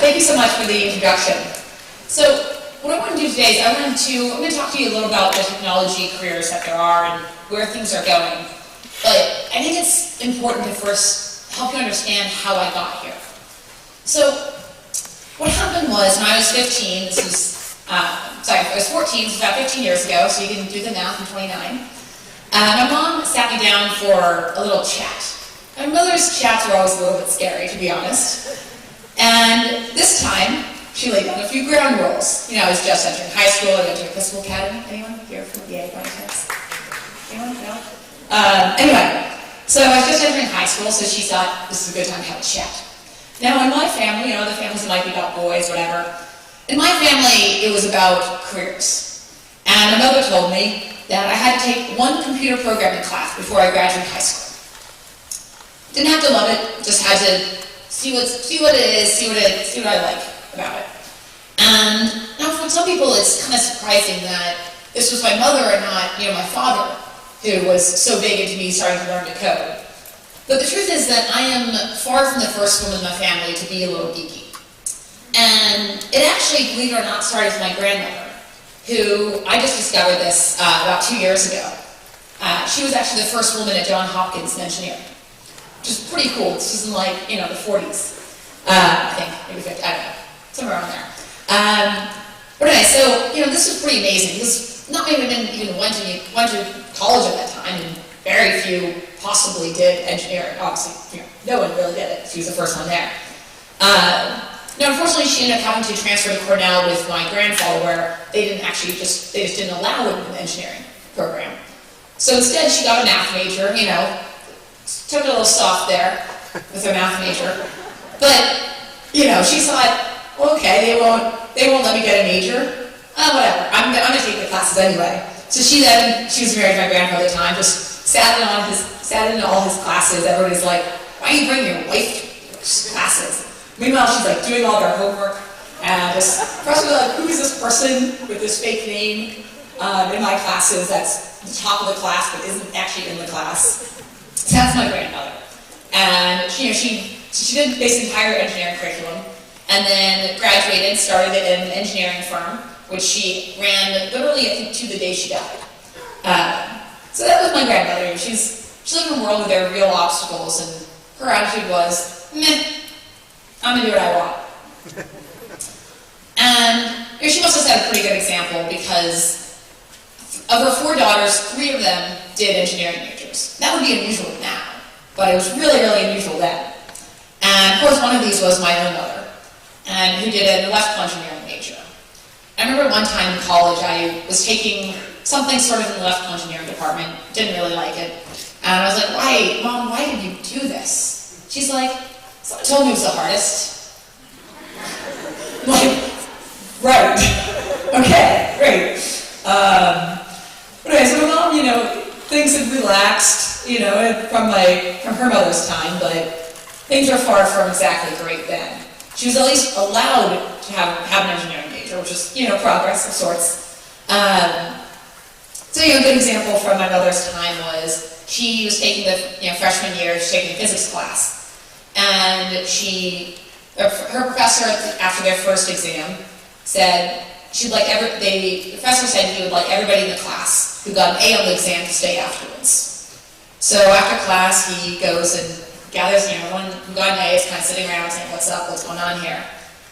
Thank you so much for the introduction. So what I want to do today is I'm going to talk to you a little about the technology careers that there are and where things are going. But I think it's important to first help you understand how I got here. So what happened was when I was 15, this was, I was 14, this was about 15 years ago, so you can do the math, I'm 29. My mom sat me down for a little chat. My mother's chats were always a little bit scary, to be honest. And this time, she laid down a few ground rules. You know, I was just entering high school, I went to Episcopal Academy. Anyone here from the VA by any chance? Anyone? No? Anyway, so I was just entering high school, so she thought this is a good time to have a chat. Now, in my family, you know, the families might be about boys, whatever. In my family, it was about careers. And my mother told me that I had to take one computer programming class before I graduated high school. Didn't have to love it, just had to see what it is, see what I like about it. And now for some people it's kind of surprising that this was my mother and not, you know, my father who was so big into me starting to learn to code. But the truth is that I am far from the first woman in my family to be a little geeky. And it actually, believe it or not, started with my grandmother, who I just discovered this about 2 years ago. She was actually the first woman at Johns Hopkins in engineering, which is pretty cool. This was in, like, you know, the 40s, I think, maybe 50, I don't know, somewhere around there. But anyway, so, you know, this was pretty amazing because not many women even went to college at that time, and very few possibly did engineering. Obviously, you know, no one really did it. She was the first one there. Now, unfortunately, she ended up having to transfer to Cornell with my grandfather, where they just didn't allow women in the engineering program. So instead, she got a math major, you know, took it a little soft there with her math major. But, you know, she thought, well, okay, they won't let me get a major. Whatever, I'm gonna take the classes anyway. So she was married to my grandfather at the time, just sat in all his classes. Everybody's like, why are you bringing your wife to classes? Meanwhile, she's like doing all their homework, and just personally like, who is this person with this fake name in my classes that's the top of the class but isn't actually in the class? So that's my grandmother. And she did basically higher engineering curriculum, and then graduated, started at an engineering firm, which she ran literally, I think, to the day she died. So that was my grandmother. She lived in a world where there were real obstacles, and her attitude was, meh, I'm gonna do what I want. And you know, she must have set a pretty good example because of her 4 daughters, 3 of them did engineering majors. That would be unusual now, but it was really, really unusual then. And of course, one of these was my own mother, and who did an electrical engineering major. I remember one time in college, I was taking something sort of in the electrical engineering department, didn't really like it, and I was like, why, Mom, why did you do this? She's like, someone told me it was the hardest. I'm like, right, okay, great. But anyway, so my mom, you know, things have relaxed, you know, from her mother's time, but things are far from exactly great then. She was at least allowed to have an engineering major, which is, you know, progress of sorts. So, you know, a good example from my mother's time was she was taking the, freshman year, she was taking a physics class. And her professor, after their first exam, said, the professor said he would like everybody in the class who got an A on the exam to stay afterwards. So after class, he goes and gathers, everyone who got an A is kind of sitting around saying, what's up, what's going on here?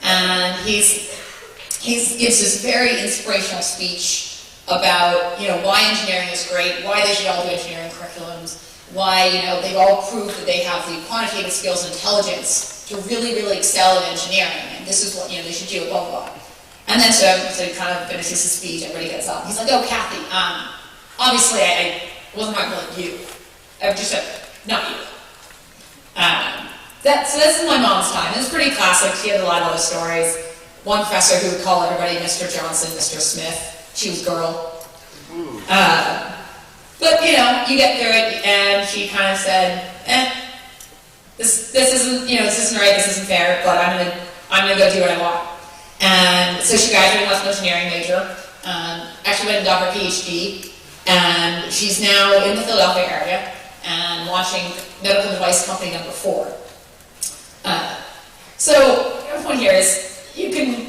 And he gives this very inspirational speech about, why engineering is great, why they should all do engineering curriculums, why, they've all proved that they have the quantitative skills and intelligence to really, really excel in engineering, and this is what, they should do, blah, blah, blah. And then so he kind of finishes his speech, everybody gets up. He's like, oh, Kathy, obviously I wasn't talking about you. I just said, not you. So this is my mom's time. It's pretty classic. She had a lot of other stories. One professor who would call everybody Mr. Johnson, Mr. Smith. She was girl. But, you get through it, and she kind of said, this isn't, this isn't right, this isn't fair, but I'm gonna go do what I want. And so she graduated with an engineering major, actually went and got her PhD, and she's now in the Philadelphia area and launching medical device company number 4. So the point here is you can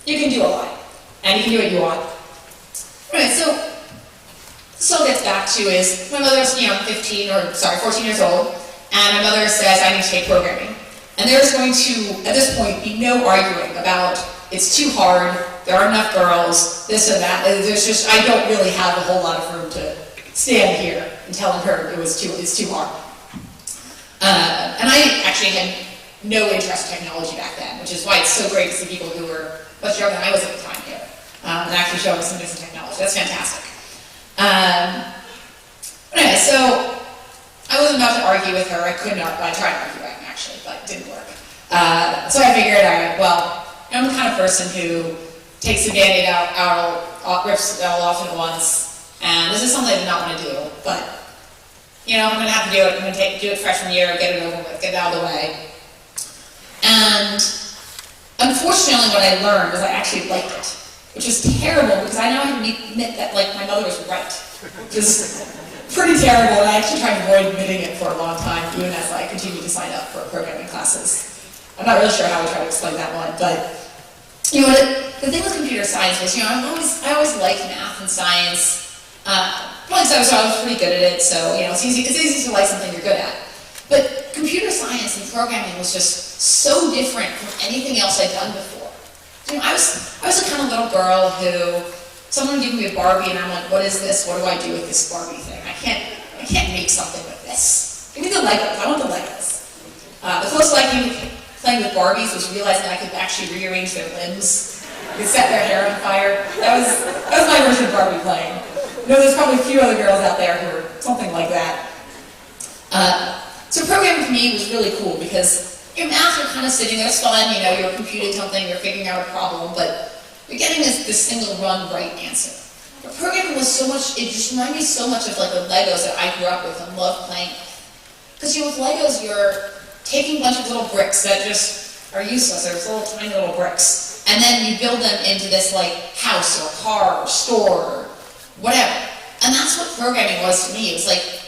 do a lot, and you can do what you want. Right, so this all gets back to is my mother's 14 years old, and my mother says I need to take programming. And there's going to, at this point, be no arguing about it's too hard, there aren't enough girls, this or that. There's just, I don't really have a whole lot of room to stand here and telling her it's too hard. And I actually had no interest in technology back then, which is why it's so great to see people who were much younger than I was at the time here, and actually show us some different technology. That's fantastic. Anyway, so I wasn't about to argue with her. I could not, I tried to argue with her actually, but it didn't work. So I figured, all right, well, I'm the kind of person who takes the Band-Aid out, rips it all off at once, and this is something I did not want to do, but, I'm going to have to do it. I'm going to do it freshman year, get it over with, get it out of the way. And unfortunately, what I learned was I actually liked it, which is terrible because I now have to admit that my mother was right, which is pretty terrible, and I actually tried to avoid admitting it for a long time, even as I continued to sign up for programming classes. I'm not really sure how I try to explain that one, but the thing with computer science was, I always liked math and science. Probably because I was pretty good at it, so it's easy to like something you're good at. But computer science and programming was just so different from anything else I'd done before. I was the kind of little girl who someone would give me a Barbie and I'm like, what is this? What do I do with this Barbie thing? I can't make something with this. Give me the Legos. I want the Legos. The closest I came to playing with Barbies was realizing I could actually rearrange their limbs. I could set their hair on fire. That was my version of Barbie playing. There's probably a few other girls out there who are something like that. So programming for me was really cool because math, you're kind of sitting there, it's fun, you're computing something, you're figuring out a problem, but you're getting this single run right answer. But programming was so much, it just reminded me so much of the Legos that I grew up with and loved playing with. Because with Legos, you're taking a bunch of little bricks that just are useless, they're little tiny little bricks, and then you build them into this house or car or store or whatever. And that's what programming was to me. It was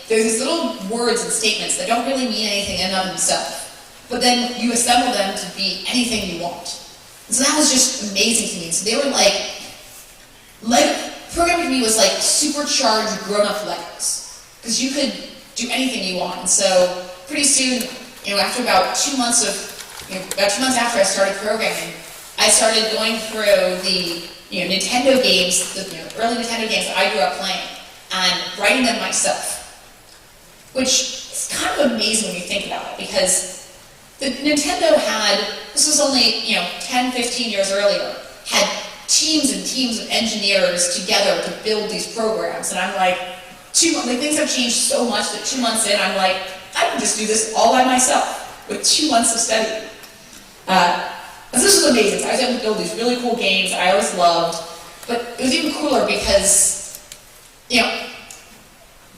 there's these little words and statements that don't really mean anything in and of themselves, but then you assemble them to be anything you want. And so that was just amazing to me. So they were programming to me was supercharged grown-up Legos, because you could do anything you want. And so pretty soon, after about 2 months after I started programming, I started going through the Nintendo games, the early Nintendo games that I grew up playing, and writing them myself. Which is kind of amazing when you think about it, because the Nintendo this was only 10, 15 years earlier, had teams and teams of engineers together to build these programs, and I'm things have changed so much that 2 months in, I'm I can just do this all by myself, with 2 months of studying. And this was amazing. So I was able to build these really cool games that I always loved, but it was even cooler because,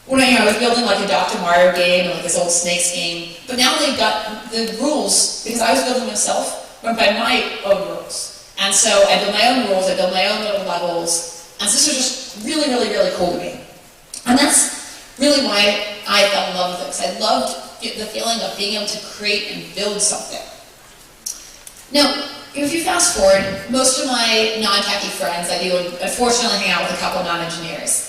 when I was building a Dr. Mario game and this old Snakes game, but now they've got the rules, because I was building myself, went by my own rules. And so I built my own rules, I built my own little levels, and so this was just really, really, really cool to me. And that's really why I fell in love with it, because I loved the feeling of being able to create and build something. Now, if you fast forward, most of my non-techie friends, I do unfortunately hang out with a couple non-engineers.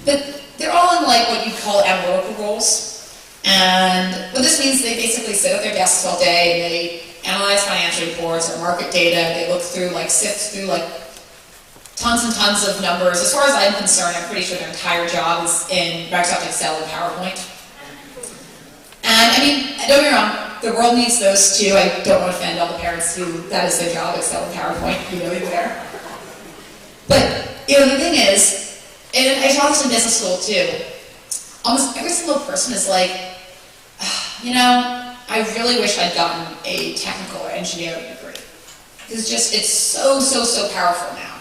But they're all in what you'd call analytical roles. And what this means, they basically sit at their desks all day, they analyze financial reports or market data, they look through, sift through tons and tons of numbers. As far as I'm concerned, I'm pretty sure their entire job is in Microsoft Excel and PowerPoint. And don't get me wrong, the world needs those too. I don't want to offend all the parents who that is their job, Excel and PowerPoint, there. But, the thing is, and I taught this in business school too, almost every single person is I really wish I'd gotten a technical or engineering degree. Because it's so, so, so powerful now.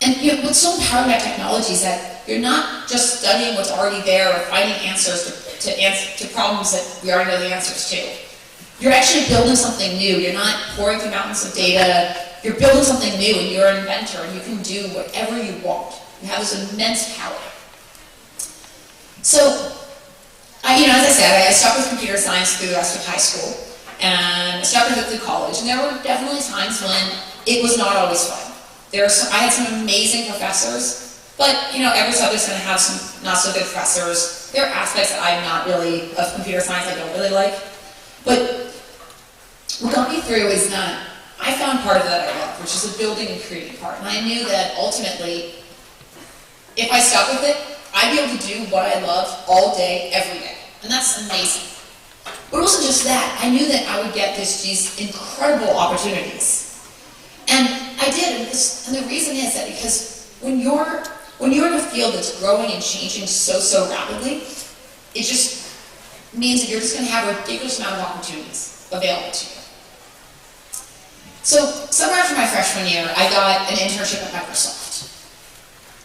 And what's so empowering about technology is that you're not just studying what's already there or finding answers to problems that we already know the answers to. You're actually building something new. You're not pouring through mountains of data. You're building something new, and you're an inventor, and you can do whatever you want. You have this immense power. So, as I said, I stuck with computer science through the rest of high school. and I started it through college, and there were definitely times when it was not always fun. I had some amazing professors, but every subject's going to have some not so good professors. There are aspects that I'm not really, of computer science I don't really like, but what got me through is that I found part of that I love, which is the building and creating part, and I knew that ultimately, if I stuck with it, I'd be able to do what I loved all day, every day, and that's amazing. But it wasn't just that. I knew that I would get these incredible opportunities. And I did, and the reason is that because when you're in a field that's growing and changing so rapidly, it just means that you're just going to have a ridiculous amount of opportunities available to you. So, summer after my freshman year, I got an internship at Microsoft.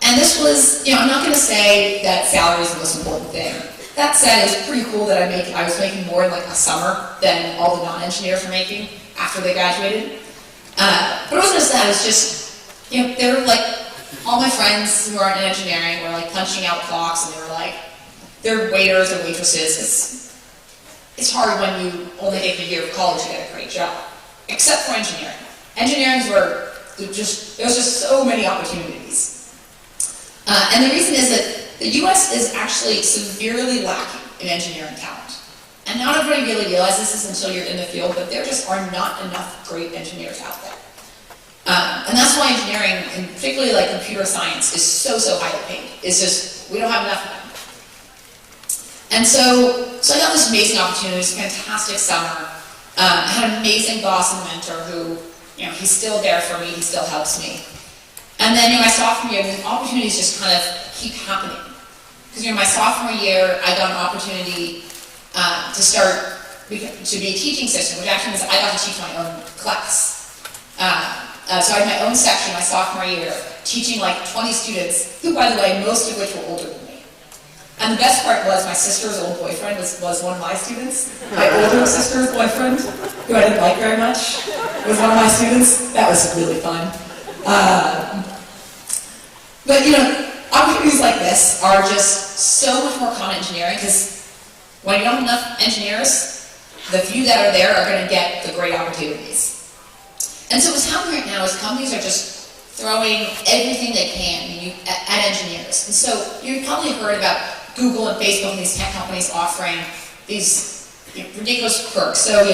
And this was, I'm not going to say that salary is the most important thing. That said, it was pretty cool that I was making more in like a summer than all the non-engineers were making after they graduated. But it wasn't just that, it was just, they were like, all my friends who aren't in engineering were like punching out clocks, and they were like, they're waiters or waitresses. It's hard when you only take a year of college to get a great job, except for engineering. There was just so many opportunities. And the reason is that the US is actually severely lacking in engineering talent. And not everybody really realizes this until you're in the field, but there just are not enough great engineers out there. And that's why engineering, and particularly like computer science, is so highly paid. It's just, we don't have enough of them. And so I got this amazing opportunity, this fantastic summer. I had an amazing boss and mentor who, he's still there for me, he still helps me. And then my sophomore year, the opportunities just kind of keep happening. Because my sophomore year, I got an opportunity to be a teaching assistant, which actually means I got to teach my own class. So I had my own section my sophomore year, teaching like 20 students, who, by the way, most of which were older than me. And the best part was my sister's old boyfriend was one of my students. My older sister's boyfriend, who I didn't like very much, was one of my students. That was really fun. But opportunities like this are just so much more common in engineering, because when you don't have enough engineers, the few that are there are going to get the great opportunities. And so what's happening right now is companies are just throwing everything they can at engineers. And so you've probably heard about Google and Facebook and these tech companies offering these ridiculous perks. So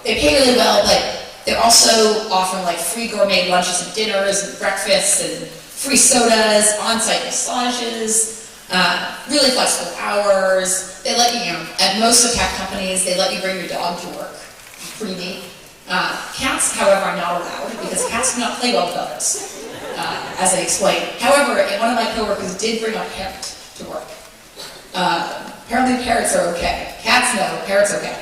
they pay really well, but they're also offering like free gourmet lunches and dinners and breakfasts and free sodas, on-site massages, really flexible hours. They let you, at most of tech companies, they let you bring your dog to work. Pretty neat. Cats, however, are not allowed, because cats do not play well with others, as I explained. However, one of my coworkers did bring a parrot to work. Apparently parrots are okay. Cats, no. Parrots, okay.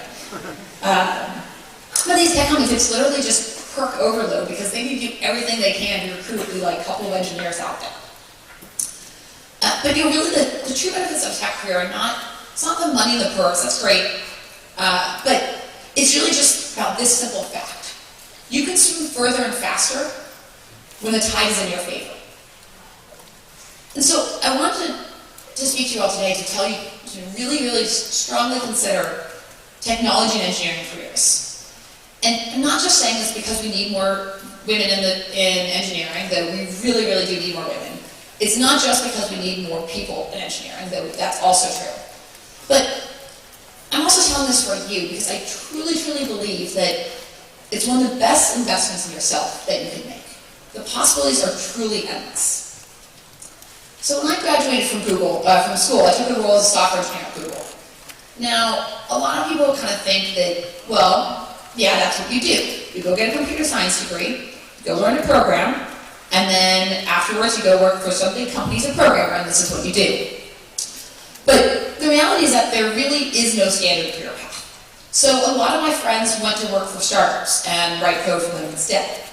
But these tech companies, it's literally just perk overload, because they need to do everything they can to recruit like a couple of engineers out there. But really the true benefits of a tech career are it's not the money and the perks, that's great, but it's really just about this simple fact. You can swim further and faster when the tide is in your favor. And so I wanted to speak to you all today to tell you to really strongly consider technology and engineering careers. And I'm not just saying this because we need more women in engineering, though we really do need more women. It's not just because we need more people in engineering, though that's also true. But I'm also telling this for you because I truly believe that it's one of the best investments in yourself that you can make. The possibilities are truly endless. So when I graduated from school, I took a role as a software engineer at Google. Now, a lot of people kind of think that, well, yeah, that's what you do. You go get a computer science degree, go learn to program, and then afterwards you go work for some big company as a programmer, and this is what you do. But the reality is that there really is no standard career path. So a lot of my friends went to work for startups and write code for them instead.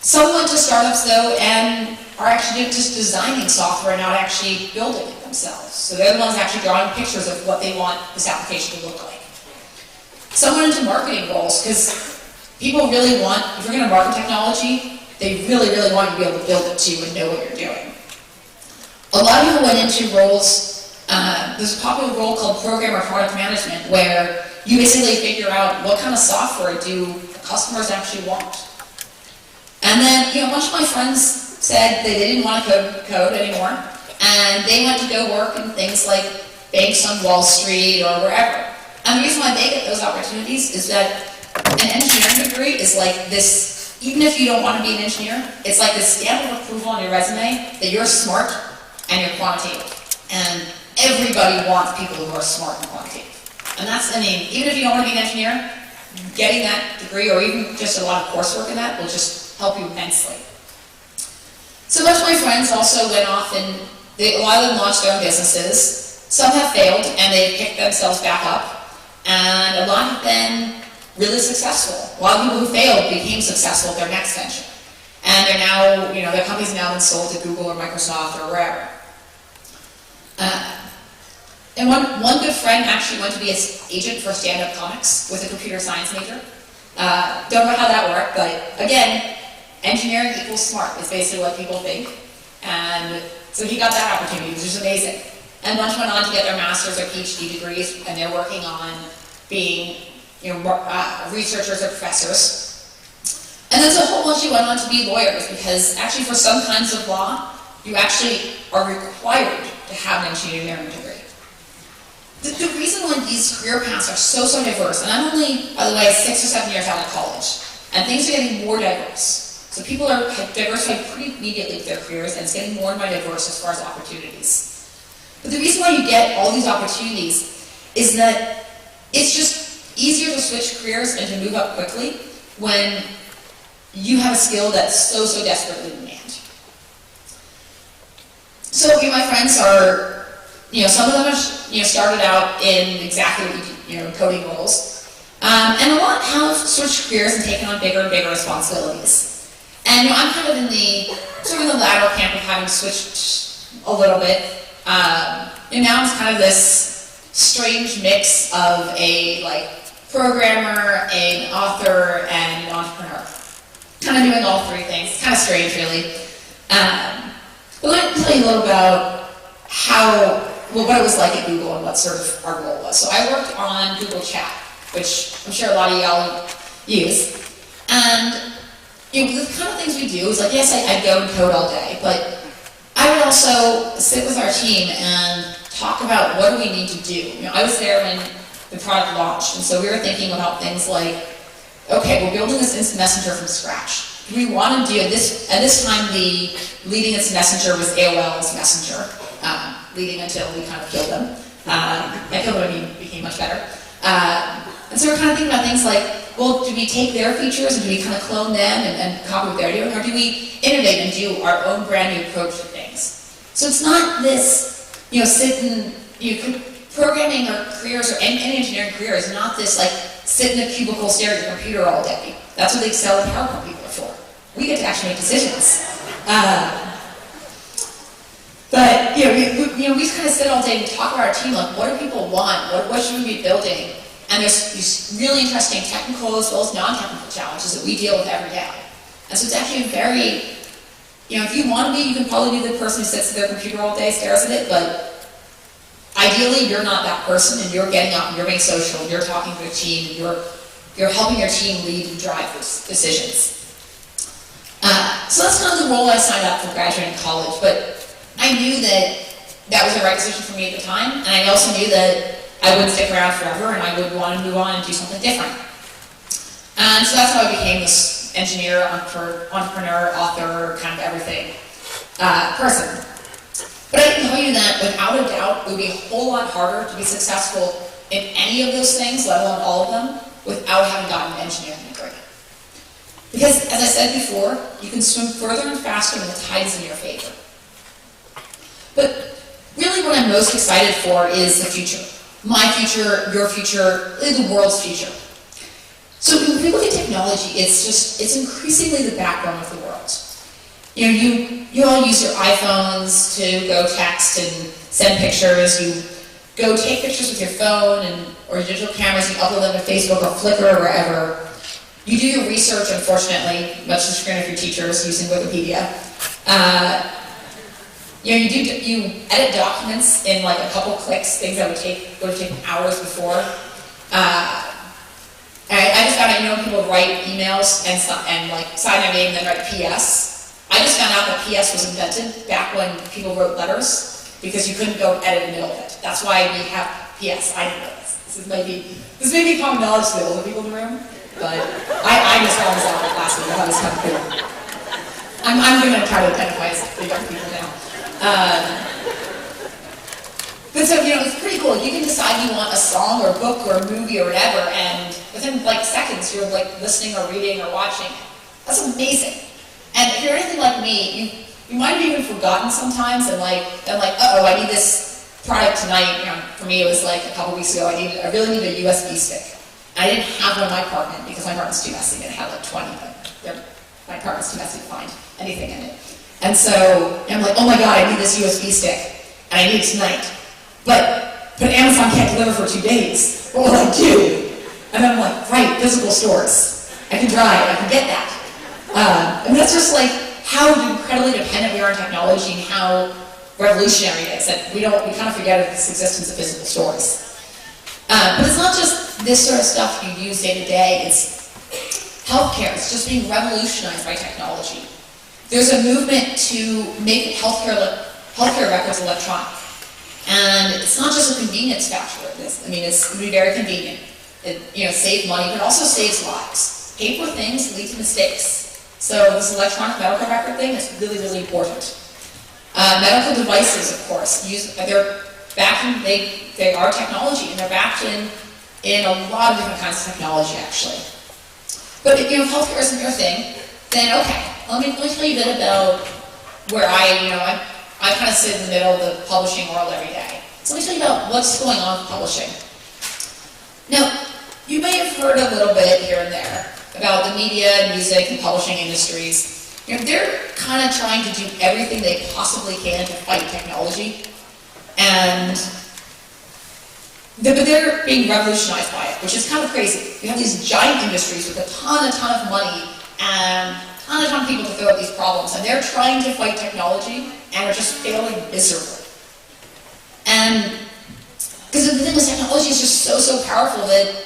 Some went to startups, though, and are actually just designing software, not actually building it themselves. So they're the ones actually drawing pictures of what they want this application to look like. Some went into marketing roles, because people really want, if you're going to market technology, they really want you to be able to build it too and know what you're doing. A lot of people went into roles, there's a popular role called program or product management, where you basically figure out what kind of software do customers actually want. And then, a bunch of my friends said they didn't want to code anymore, and they went to go work in things like banks on Wall Street or wherever. And the reason why they get those opportunities is that an engineering degree is like this, even if you don't want to be an engineer, it's like this stamp of approval on your resume that you're smart and you're quantitative. And everybody wants people who are smart and quantitative. And that's, even if you don't want to be an engineer, getting that degree or even just a lot of coursework in that will just help you immensely. So much of my friends also went off and a lot of them launched their own businesses. Some have failed and they picked themselves back up. And a lot have been really successful. A lot of people who failed became successful at their next venture. And they're now, their company's now been sold to Google or Microsoft or wherever. And one good friend actually went to be an agent for stand-up comics with a computer science major. Don't know how that worked, but again, engineering equals smart is basically what people think. And so he got that opportunity, which is amazing. And a bunch went on to get their master's or PhD degrees, and they're working on being researchers or professors. And then a whole bunch who went on to be lawyers, because actually for some kinds of law, you actually are required to have an engineering degree. The reason why these career paths are so diverse, and I'm only, by the way, 6 or 7 years out of college, and things are getting more diverse. So people are diversified pretty immediately with their careers, and it's getting more and more diverse as far as opportunities. But the reason why you get all these opportunities is that it's just easier to switch careers and to move up quickly when you have a skill that's so desperately in demand. So my friends are, some of them are, started out in exactly what coding roles, and a lot have switched careers and taken on bigger and bigger responsibilities. And I'm kind of in the lateral camp of having switched a little bit. And now I'm kind of this strange mix of a programmer, an author, and an entrepreneur. Kind of doing all three things. It's kind of strange, really. But let me tell you a little about what it was like at Google and what sort of our role was. So I worked on Google Chat, which I'm sure a lot of y'all use. And the kind of things we do is yes, I'd go and code all day, but I would also sit with our team and talk about what do we need to do. I was there when the product launched, and so we were thinking about things like, okay, we're building this instant messenger from scratch. Do we want to do this? At this time, the leading instant messenger was AOL's Messenger, leading until we kind of killed them. I killed them, became much better. And so we're kind of thinking about things like, well, do we take their features and do we kind of clone them and copy what they're doing, or do we innovate and do our own brand new approach to things? So it's not this, sit and, programming or careers or any engineering career is not this sit in a cubicle, stare at your computer all day. That's what the Excel and PowerPoint people are for. We get to actually make decisions. But we kind of sit all day and talk about our team, what do people want? What should we be building? And there's these really interesting technical as well as non-technical challenges that we deal with every day. And so it's actually very, if you want to be, you can probably be the person who sits at their computer all day, stares at it, but ideally you're not that person, and you're getting up and you're being social and you're talking to a team and you're helping your team lead and drive those decisions. So that's kind of the role I signed up for graduating college, but I knew that was the right decision for me at the time, and I also knew that I wouldn't stick around forever and I would want to move on and do something different. And so that's how I became this engineer, entrepreneur, author, kind of everything person. But I can tell you that without a doubt, it would be a whole lot harder to be successful in any of those things, let alone all of them, without having gotten an engineering degree. Because, as I said before, you can swim further and faster when the tide is in your favor. But really what I'm most excited for is the future. My future, your future, the world's future. So when we look at technology, it's increasingly the backbone of the world. You all use your iPhones to go text and send pictures. You go take pictures with your phone or your digital cameras, you upload them to Facebook or Flickr or wherever. You do your research, unfortunately, much to the chagrin of your teachers, using Wikipedia. You edit documents in a couple clicks, things that would take hours before. I just found out, people write emails and like sign their name and then write PS. I just found out that PS was invented back when people wrote letters because you couldn't go edit in the middle of it. That's why we have PS. I didn't know this. This may be common knowledge to the older people in the room, but I just found this out last week. I thought it was kind of cool. I'm going to try to identify as the young people now. But so, it's pretty cool. You can decide you want a song or a book or a movie or whatever, and within like seconds, you're like listening or reading or watching. That's amazing. And if you're anything like me, you might have even forgotten sometimes, and uh-oh, I need this product tonight. For me, it was like a couple weeks ago. I really need a USB stick. And I didn't have one in my apartment because my apartment's too messy. And I had like 20, but my apartment's too messy to find anything in it. And so I'm like, oh my god, I need this USB stick, and I need it tonight. But Amazon can't deliver for 2 days. What will I do? And then I'm like, right, physical stores. I can drive, I can get that. And that's just like how incredibly dependent we are on technology and how revolutionary it is that we kind of forget of this existence of physical stores. But it's not just this sort of stuff you use day to day, it's healthcare. It's just being revolutionized by technology. There's a movement to make healthcare records electronic. And it's not just a convenience factor of this. It's going to be very convenient. It saves money, but it also saves lives. Paper things lead to mistakes. So this electronic medical record thing is really, really important. Medical devices, of course, they are technology, and they're backed in a lot of different kinds of technology, actually. But if healthcare isn't your thing, then okay, let me tell you a bit about where I kind of sit in the middle of the publishing world every day. So let me tell you about what's going on with publishing. Now, you may have heard a little bit here and there about the media, music, and publishing industries. They're kind of trying to do everything they possibly can to fight technology, but they're being revolutionized by it, which is kind of crazy. You have these giant industries with a ton of money and a ton of people to throw at these problems, and they're trying to fight technology and are just failing miserably. And because the thing is, technology is just so powerful that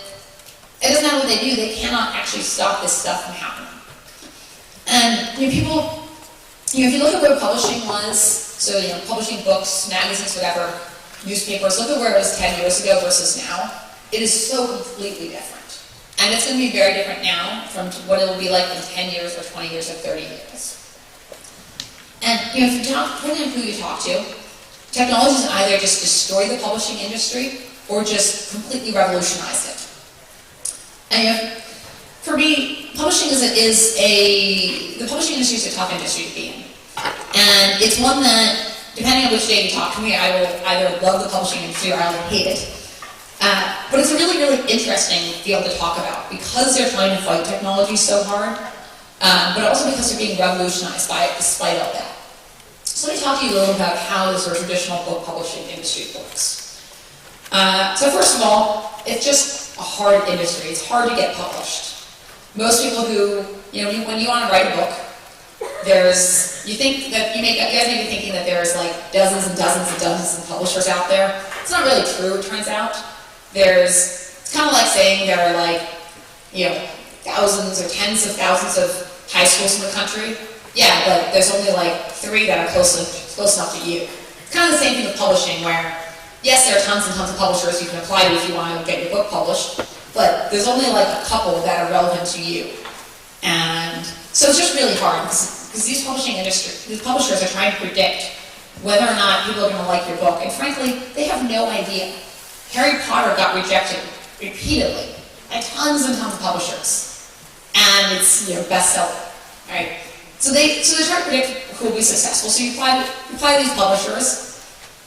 it doesn't matter what they do, they cannot actually stop this stuff from happening. And people, if you look at where publishing was, so publishing books, magazines, whatever, newspapers, look at where it was 10 years ago versus now. It is so completely different. And it's going to be very different now from what it will be like in 10 years or 20 years or 30 years. And if you talk, depending on who you talk to, technology has either just destroyed the publishing industry or just completely revolutionized it. And for me, publishing the publishing industry is a tough industry to be in. And it's one that, depending on which day you talk to me, I will either love the publishing industry or I will hate it. But it's a really, really interesting field to talk about because they're trying to fight technology so hard, but also because they're being revolutionized by it despite all that. So let me talk to you a little about how the sort of traditional book publishing industry works. So first of all, it's just a hard industry. It's hard to get published. Most people who, when you want to write a book, you guys may be thinking that there's like dozens and dozens and dozens of publishers out there. It's not really true, it turns out. It's kind of like saying there are like, thousands or tens of thousands of high schools in the country. Yeah, but there's only like 3 that are close enough to you. It's kind of the same thing with publishing where, yes, there are tons and tons of publishers you can apply to if you want to get your book published, but there's only like a couple that are relevant to you. And so it's just really hard because these publishers are trying to predict whether or not people are going to like your book. And frankly, they have no idea. Harry Potter got rejected repeatedly by tons and tons of publishers. And it's bestseller, right? So they're trying to predict who will be successful. So you apply to these publishers.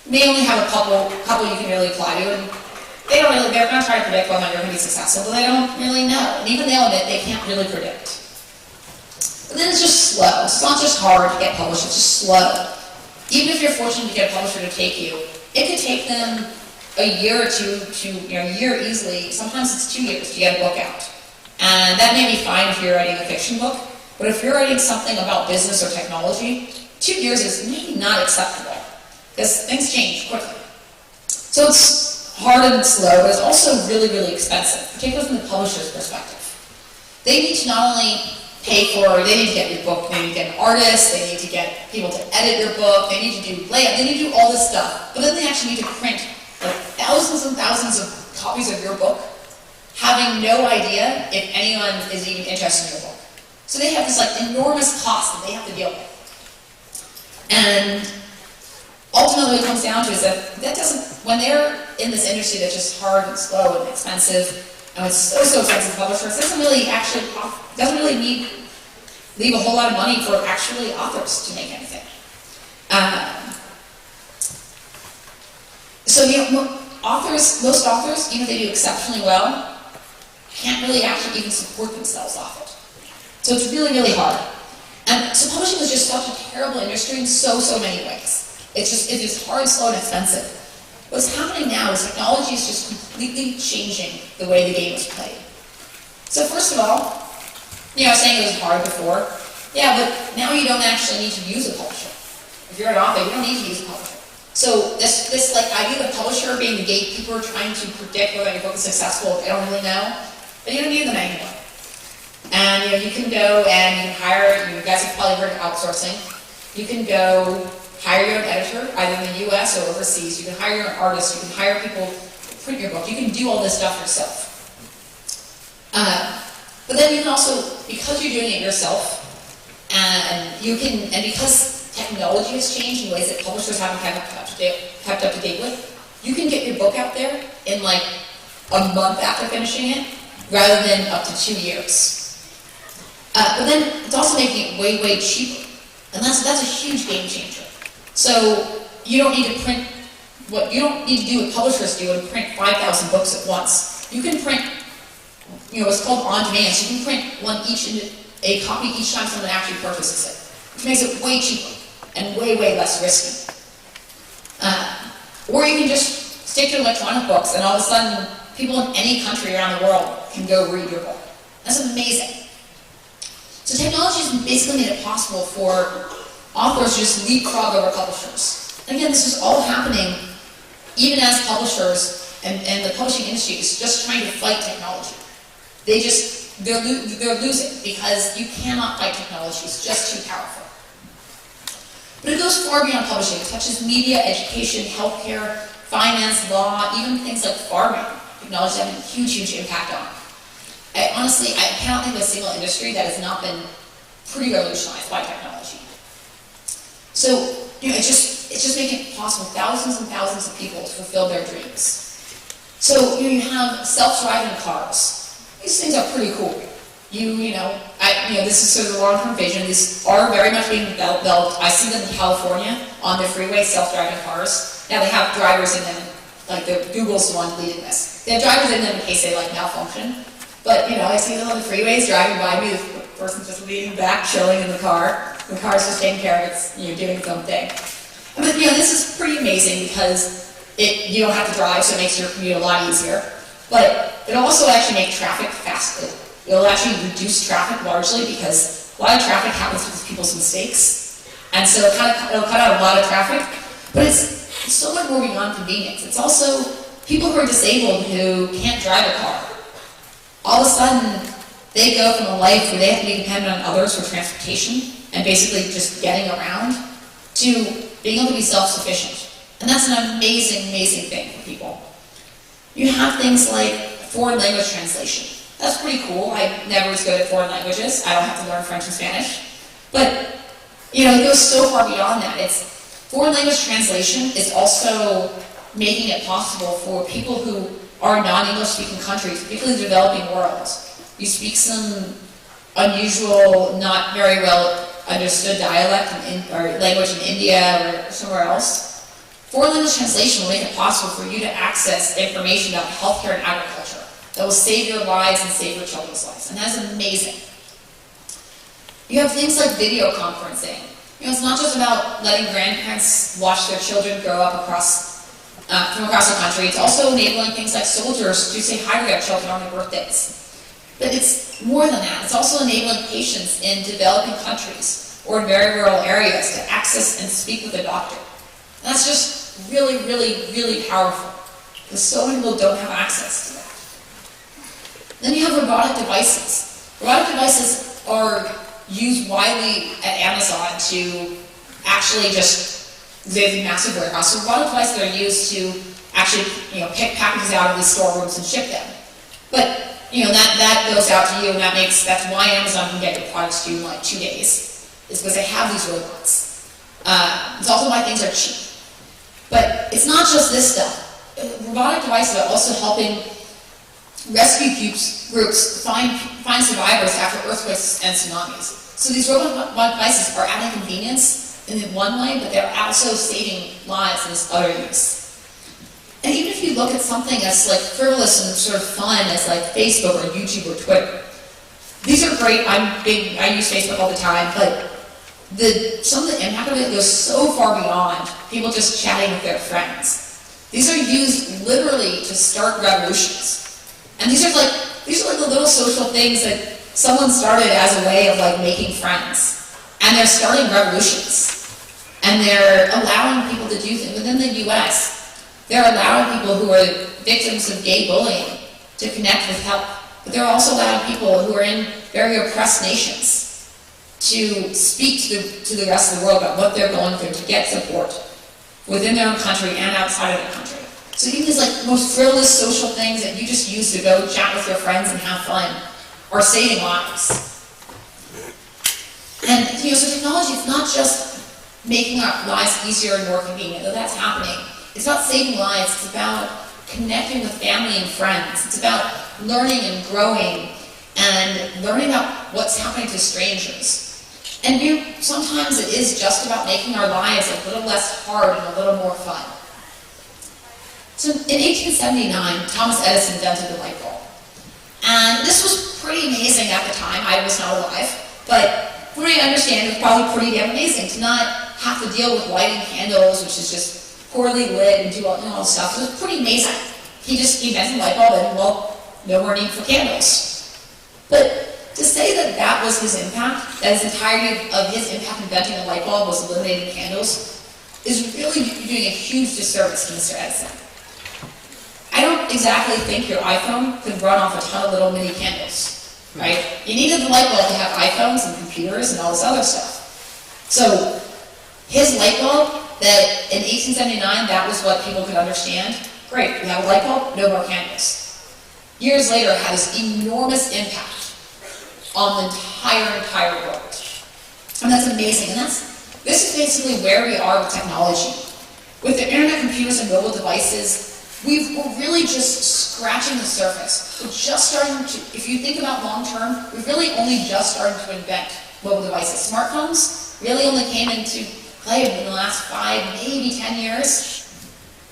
You may only have a couple you can really apply to, and they're going to try to predict whether you're going to be successful, but they don't really know. And even they'll admit they can't really predict. But then it's just slow. It's not just hard to get published, it's just slow. Even if you're fortunate to get a publisher to take you, it could take them a year or two a year easily. Sometimes it's 2 years to get a book out. And that may be fine if you're writing a fiction book, but if you're writing something about business or technology, 2 years is maybe not acceptable, because things change quickly. So it's hard and slow, but it's also really, really expensive, particularly from the publisher's perspective. They need to not only they need to get your book, they need to get an artist, they need to get people to edit your book, they need to do layout, they need to do all this stuff, but then they actually need to print like thousands and thousands of copies of your book, having no idea if anyone is even interested in your book. So they have this like enormous cost that they have to deal with. And ultimately what it comes down to is that when they're in this industry that's just hard and slow and expensive, and it's so expensive to publishers, doesn't really leave a whole lot of money for actually authors to make anything. So most authors, even if they do exceptionally well, can't really actually even support themselves off it. So it's really, really hard. And so publishing is just such a terrible industry in so many ways. It's just hard, slow, and expensive. What's happening now is technology is just completely changing the way the game is played. So first of all, I was saying it was hard before. Yeah, but now you don't actually need to use a publisher. If you're an author, you don't need to use a publisher. So this like idea of a publisher being the gatekeeper trying to predict whether your book is successful, they don't really know, but you don't need them anymore. And you can go and you can hire, you guys have probably heard of outsourcing. You can go hire your own editor, either in the US or overseas. You can hire your own artist, you can hire people to print your book. You can do all this stuff yourself. But then you can also, because you're doing it yourself, and because technology has changed in ways that publishers haven't kept up to date with, you can get your book out there in like a month after finishing it, rather than up to 2 years. But then it's also making it way cheaper, and that's a huge game changer. So you don't need to print you don't need to do what publishers do and print 5,000 books at once. You can print, what's called Ondemand. So you can print a copy each time someone actually purchases it, which makes it way cheaper and way less risky. Or you can just stick to electronic books, and all of a sudden, people in any country around the world can go read your book. That's amazing. So technology has basically made it possible for authors to just leapfrog over publishers. And again, this is all happening even as publishers and the publishing industry is just trying to fight technology. They're losing because you cannot fight technology. It's just too powerful. But it goes far beyond publishing. It touches media, education, healthcare, finance, law, even things like farming. Technology is having a huge impact on. Honestly, I cannot think of a single industry that has not been pretty revolutionized by technology. So, it's just making it possible for thousands and thousands of people to fulfill their dreams. So, you have self-driving cars. These things are pretty cool. This is sort of the long-term vision. These are very much being developed. I see them in California on the freeway, self-driving cars. Now they have drivers in them, like Google's the one leading this. They have drivers in them in case they malfunction. But I see them on the freeways driving by me. The person's just leaning back, chilling in the car. The car's just taking care of its, doing its own thing. But this is pretty amazing because you don't have to drive, so it makes your commute a lot easier. But it'll also actually make traffic faster. It'll actually reduce traffic largely because a lot of traffic happens because of people's mistakes. And so it'll cut out a lot of traffic. But it's so much more beyond convenience. It's also people who are disabled who can't drive a car. All of a sudden, they go from a life where they have to be dependent on others for transportation and basically just getting around to being able to be self-sufficient. And that's an amazing thing for people. You have things like foreign language translation. That's pretty cool. I never was good at foreign languages. I don't have to learn French and Spanish. But, it goes so far beyond that. Foreign language translation is also making it possible for people who are non-English speaking countries, particularly the developing world. You speak some unusual, not very well understood dialect or language in India or somewhere else. Foreign language translation will make it possible for you to access information about healthcare and agriculture that will save your lives and save your children's lives. And that's amazing. You have things like video conferencing. It's not just about letting grandparents watch their children grow up from across the country. It's also enabling things like soldiers to say hi to their children on their birthdays. But it's more than that. It's also enabling patients in developing countries or in very rural areas to access and speak with a doctor. And that's just really powerful. because so many people don't have access to that. Then you have robotic devices. Robotic devices are used widely at Amazon to actually just live in massive warehouses. So robotic devices are used to actually, pick packages out of these storerooms and ship them. But that goes out to you, and that's why Amazon can get your products to you in like 2 days. It's because they have these robots. It's also why things are cheap. But it's not just this stuff. Robotic devices are also helping rescue groups find survivors after earthquakes and tsunamis. So these robotic devices are adding convenience in one way, but they're also saving lives in this other use. And even if you look at something as like frivolous and sort of fun as like Facebook or YouTube or Twitter, these are great. I use Facebook all the time, but some of the impact of it goes so far beyond people just chatting with their friends. These are used literally to start revolutions. And these are like the little social things that someone started as a way of like making friends. And they're starting revolutions. And they're allowing people to do things within the US. They're allowing people who are victims of gay bullying to connect with help. But they're also allowing people who are in very oppressed nations to speak to the rest of the world about what they're going through, to get support within their own country and outside of their country. So even these like most frivolous social things that you just use to go chat with your friends and have fun are saving lives. And so technology is not just making our lives easier and more convenient, though that's happening. It's about saving lives. It's about connecting with family and friends. It's about learning and growing and learning about what's happening to strangers. And sometimes it is just about making our lives a little less hard and a little more fun. So in 1879, Thomas Edison invented the light bulb. And this was pretty amazing at the time. I was not alive. But from what I understand, it was probably pretty damn amazing to not have to deal with lighting candles, which is just poorly lit and do all this stuff. It was pretty amazing. He invented the light bulb and, no more need for candles. But to say that was his impact, that his entirety of his impact inventing the light bulb was eliminating candles, is really doing a huge disservice to Mr. Edison. I don't exactly think your iPhone could run off a ton of little mini candles, right? You needed the light bulb to have iPhones and computers and all this other stuff. So his light bulb, that in 1879, that was what people could understand. Great, we have a light bulb, no more candles. Years later, it had this enormous impact on the entire world. And that's amazing. And this is basically where we are with technology. With the internet, computers, and mobile devices, we're really just scratching the surface. We're just starting to, if you think about long term, we've really only just started to invent mobile devices. Smartphones really only came into play in the last 5, maybe 10 years.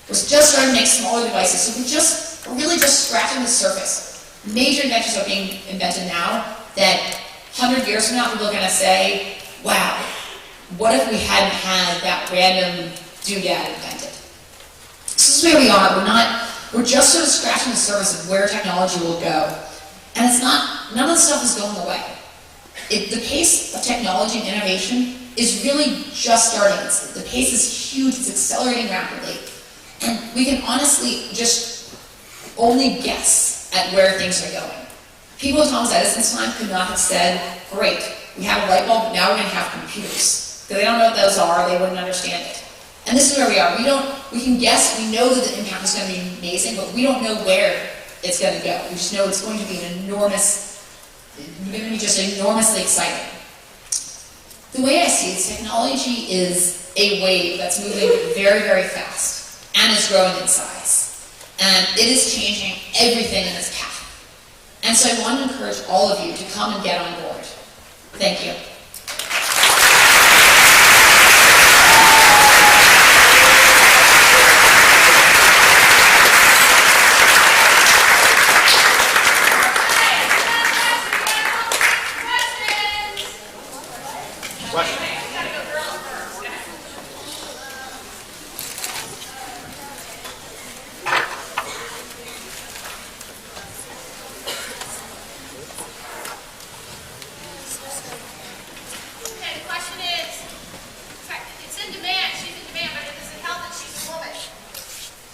We're just starting to make smaller devices, so we're really just scratching the surface. Major inventions are being invented now that 100 years from now people are going to say, wow, what if we hadn't had that random doodad invented? This is where we are. We're just sort of scratching the surface of where technology will go. And none of the stuff is going away. The pace of technology and innovation is really just starting. The pace is huge, it's accelerating rapidly. And we can honestly just only guess at where things are going. People at Thomas Edison's time could not have said, great, we have a light bulb, but now we're going to have computers. Because they don't know what those are, they wouldn't understand it. And this is where we are. We can guess, we know that the impact is going to be amazing, but we don't know where it's going to go. We just know it's going to be just enormously exciting. The way I see it, technology is a wave that's moving very, very fast and is growing in size. And it is changing everything in its path. And so I want to encourage all of you to come and get on board. Thank you.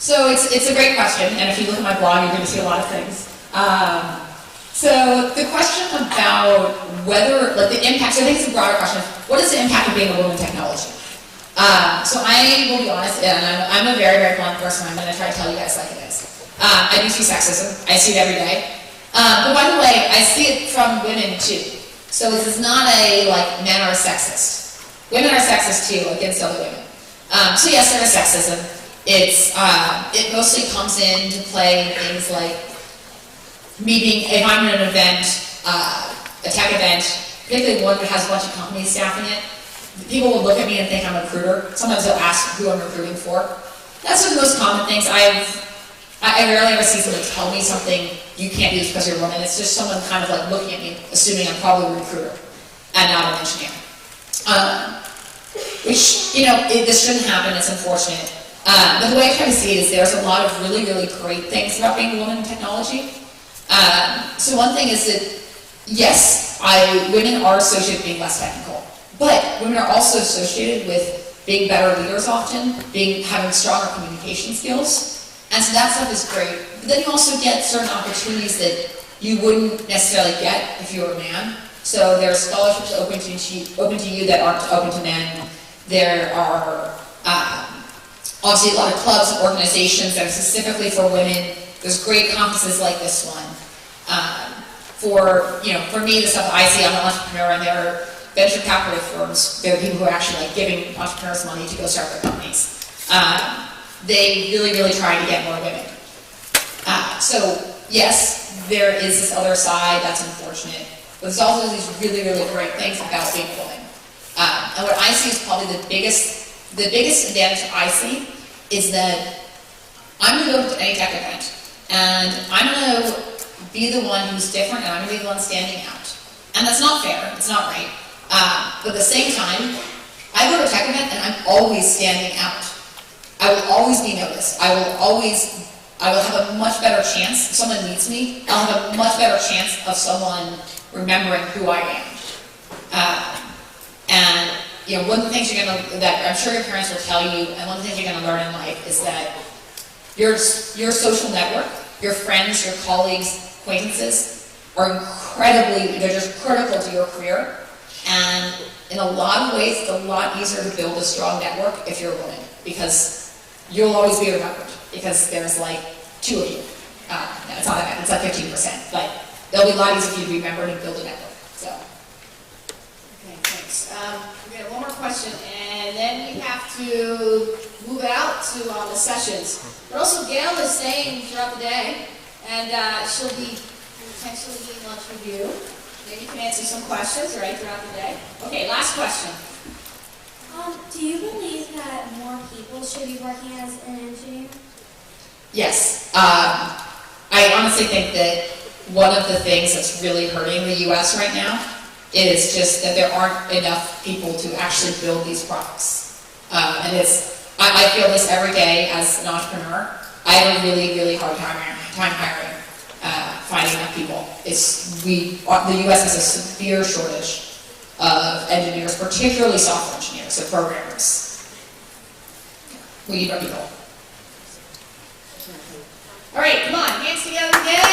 So it's a great question, and if you look at my blog, you're going to see a lot of things. So the question about whether, like the impact, so I think it's a broader question, what is the impact of being a woman in technology? So I will be honest, and I'm a very, very blunt person, I'm going to try to tell you guys like it is. I do see sexism, I see it every day. But by the way, I see it from women too. So this is not a, like, men are sexist. Women are sexist too, against other women. So yes, there is sexism. It mostly comes into play in things like me being, if I'm in an event, a tech event, particularly one that has a bunch of companies staffing it, people will look at me and think I'm a recruiter. Sometimes they'll ask who I'm recruiting for. That's one of the most common things. I rarely ever see someone tell me something, you can't do this because you're a woman. It's just someone kind of like looking at me, assuming I'm probably a recruiter and not an engineer. Which, you know, this shouldn't happen, it's unfortunate. But the way I try to see it is there's a lot of really, really great things about being a woman in technology. So one thing is that, yes, women are associated with being less technical, but women are also associated with being better leaders often, having stronger communication skills, and so that stuff is great. But then you also get certain opportunities that you wouldn't necessarily get if you were a man. So there are scholarships open to you that aren't open to men. There are obviously a lot of clubs and organizations that are specifically for women. There's great conferences like this one. For me, the stuff I see, I'm an entrepreneur, and there are venture capital firms. There are people who are actually like giving entrepreneurs money to go start their companies. They really, really try to get more women. So yes, there is this other side that's unfortunate, but there's also these really, really great things about being a woman. And what I see is probably the biggest advantage I see is that I'm going to go to any tech event, and I'm going to be the one who's different, and I'm going to be the one standing out. And that's not fair, it's not right. But at the same time, I go to a tech event and I'm always standing out. I will always be noticed. I will have a much better chance, if someone meets me, I'll have a much better chance of someone remembering who I am. And you know, one of the things that I'm sure your parents will tell you, and one of the things you're going to learn in life is that your social network, your friends, your colleagues, acquaintances are they're just critical to your career. And in a lot of ways, it's a lot easier to build a strong network if you're a woman, because you'll always be remembered, because there's like 2 of you. No, it's not that bad, it's like 15%. But it'll be a lot easier for you to be remembered and build a network. So. Okay, thanks. We got one more question, and then we have to move out to the sessions. But also, Gayle is staying throughout the day, and she'll be potentially doing lunch with you. Maybe you can answer some questions right throughout the day. Okay, last question. Do you believe that more people should be working as an engineer? Yes. I honestly think that one of the things that's really hurting the US right now is just that there aren't enough people to actually build these products. And I feel this every day as an entrepreneur. I have a really, really hard time hiring, finding enough people. The US has a severe shortage of engineers, particularly software engineers, so programmers. We need more people. All right, come on, hands together again.